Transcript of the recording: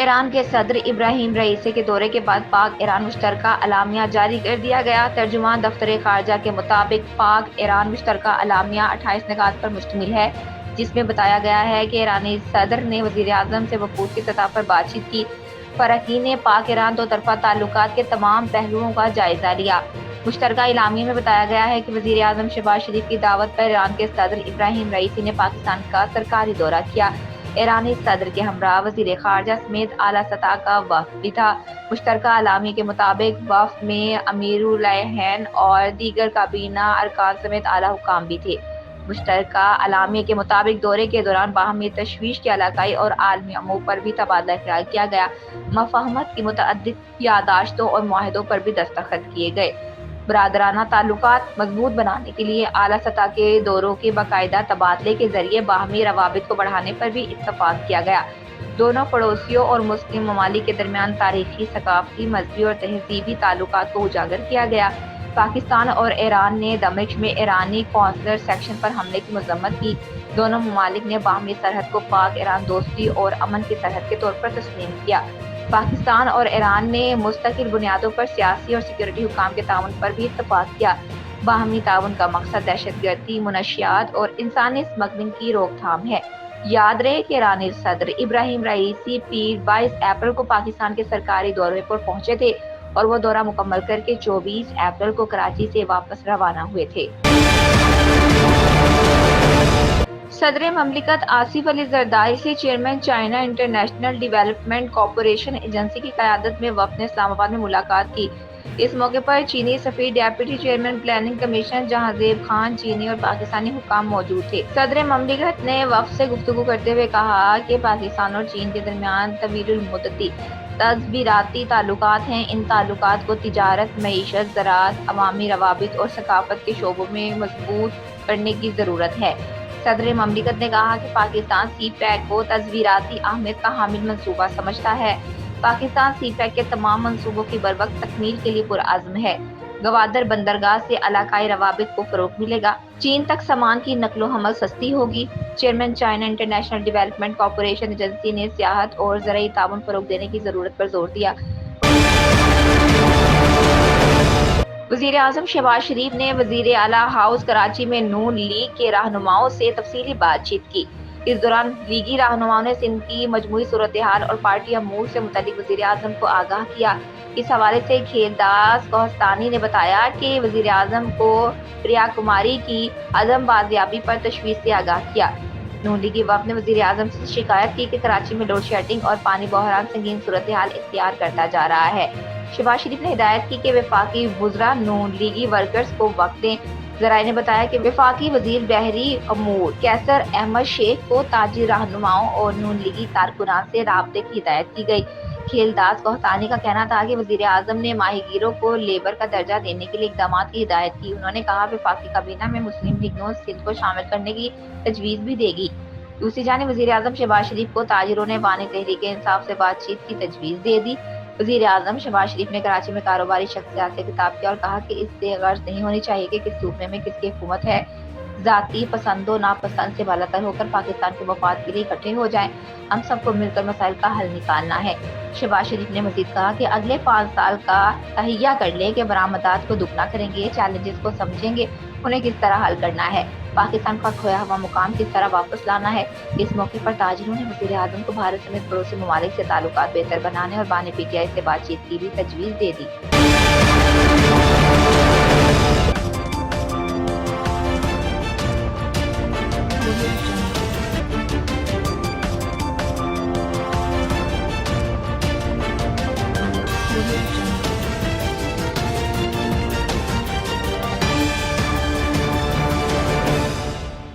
ایران کے صدر Ebrahim Raisi کے دورے کے بعد پاک ایران مشترکہ اعلامیہ جاری کر دیا گیا۔ ترجمان دفتر خارجہ کے مطابق پاک ایران مشترکہ اعلامیہ 28 نکات پر مشتمل ہے، جس میں بتایا گیا ہے کہ ایرانی صدر نے وزیر اعظم سے وفود کی سطح پر بات چیت کی۔ فریقین نے پاک ایران دو طرفہ تعلقات کے تمام پہلوؤں کا جائزہ لیا۔ مشترکہ اعلامیہ میں بتایا گیا ہے کہ وزیر اعظم شہباز شریف کی دعوت پر ایران کے صدر ابراہیم رئیسی نے پاکستان کا سرکاری دورہ کیا۔ ایرانی صدر کے ہمراہ وزیر خارجہ سمیت اعلیٰ سطح کا وفد بھی تھا۔ مشترکہ اعلامیہ کے مطابق وفد میں امیر الہند اور دیگر کابینہ ارکان سمیت اعلیٰ حکام بھی تھے۔ مشترکہ اعلامیہ کے مطابق دورے کے دوران باہمی تشویش کے علاقائی اور عالمی امور پر بھی تبادلہ خیال کیا گیا۔ مفاہمت کی متعدد یادداشتوں اور معاہدوں پر بھی دستخط کیے گئے۔ برادرانہ تعلقات مضبوط بنانے کے لیے اعلیٰ سطح کے دوروں کے باقاعدہ تبادلے کے ذریعے باہمی روابط کو بڑھانے پر بھی اتفاق کیا گیا۔ دونوں پڑوسیوں اور مسلم ممالک کے درمیان تاریخی، ثقافتی، مذہبی اور تہذیبی تعلقات کو اجاگر کیا گیا۔ پاکستان اور ایران نے دمشق میں ایرانی قونصلر سیکشن پر حملے کی مذمت کی۔ دونوں ممالک نے باہمی سرحد کو پاک ایران دوستی اور امن کی سرحد کے طور پر تسلیم کیا۔ پاکستان اور ایران نے مستقل بنیادوں پر سیاسی اور سیکورٹی حکام کے تعاون پر بھی اتفاق کیا۔ باہمی تعاون کا مقصد دہشت گردی، منشیات اور انسانی اسمگلنگ کی روک تھام ہے۔ یاد رہے کہ ایرانی صدر ابراہیم رئیسی پیر 22 اپریل کو پاکستان کے سرکاری دورے پر پہنچے تھے اور وہ دورہ مکمل کر کے 24 اپریل کو کراچی سے واپس روانہ ہوئے تھے۔ صدر مملکت آصف علی زرداری سے chairman China international development corporation agency کی قیادت میں وفد نے اسلام آباد میں ملاقات کی۔ اس موقع پر چینی سفیر، deputy chairman planning commission Jahanzeb Khan چینی اور پاکستانی حکام موجود تھے۔ صدر مملکت نے وفد سے گفتگو کرتے ہوئے کہا کہ پاکستان اور چین کے درمیان طویل المدتی تصویراتی تعلقات ہیں۔ ان تعلقات کو تجارت، معیشت، زراعت، عوامی روابط اور ثقافت کے شعبوں میں مضبوط کرنے کی ضرورت ہے۔ صدر مملکت نے کہا کہ پاکستان سی پیک کو تصویراتی اہمیت کا حامل منصوبہ سمجھتا ہے۔ پاکستان سی پیک کے تمام منصوبوں کی بروقت تکمیل کے لیے پرعزم ہے۔ گوادر بندرگاہ سے علاقائی روابط کو فروغ ملے گا۔ چین تک سامان کی نقل و حمل سستی ہوگی۔ Chairman China international development corporation agency نے سیاحت اور زرعی تعاون فروغ دینے کی ضرورت پر زور دیا۔ وزیر اعظم شہباز شریف نے وزیر اعلیٰ ہاؤس کراچی میں نون لیگ کے رہنماؤں سے تفصیلی بات چیت کی۔ اس دوران لیگی رہنماؤں نے سندھ کی مجموعی صورتحال اور پارٹی امور سے متعلق وزیر اعظم کو آگاہ کیا۔ اس حوالے سے کھیلداس کوہستانی نے بتایا کہ وزیر اعظم کو پریا کماری کی عدم بازیابی پر تشویش سے آگاہ کیا۔ نون لیگی وفد نے وزیر اعظم سے شکایت کی کہ کراچی میں لوڈ شیڈنگ اور پانی بحران سنگین صورتحال اختیار کرتا جا رہا ہے۔ شہباز شریف نے ہدایت کی کہ وفاقی وزراء نون لیگی ورکرز کو وقت دیں۔ ذرائع نے بتایا کہ وفاقی وزیر بحری امور قیصر احمد شیخ کو تاجر رہنماؤں اور نون لیگی کارکنان سے رابطے کی ہدایت کی گئی۔ کھیلداس کوہستانی کا کہنا تھا کہ وزیر اعظم نے ماہی گیروں کو لیبر کا درجہ دینے کے لیے اقدامات کی ہدایت کی۔ انہوں نے کہا وفاقی کابینہ میں مسلم لیگ نون سندھ کو شامل کرنے کی تجویز بھی دے گی۔ دوسری جانب وزیر اعظم شہباز شریف کو تاجروں نے بانی تحریک انصاف سے بات چیت کی تجویز دے دی۔ وزیر اعظم شہباز شریف نے کراچی میں کاروباری شخصیات سے خطاب کیا اور کہا کہ اس سے غرض نہیں ہونی چاہیے کہ کس صوبے میں کس کی حکومت ہے۔ ذاتی پسند و ناپسند سے بالاتر ہو کر پاکستان کے مفاد کے لیے اکٹھے ہو جائیں۔ ہم سب کو مل کر مسائل کا حل نکالنا ہے۔ شہباز شریف نے مزید کہا کہ اگلے 5 سال کا تہیہ کر لیں کہ برآمدات کو دگنا کریں گے، چیلنجز کو سمجھیں گے، انہیں کس طرح حل کرنا ہے، پاکستان کا کھویا ہوا مقام کس طرح واپس لانا ہے۔ اس موقع پر تاجروں نے وزیر اعظم کو بھارت سمیت پڑوسی ممالک سے تعلقات بہتر بنانے اور بانی پی ٹی آئی سے بات چیت کی بھی تجویز دے دی۔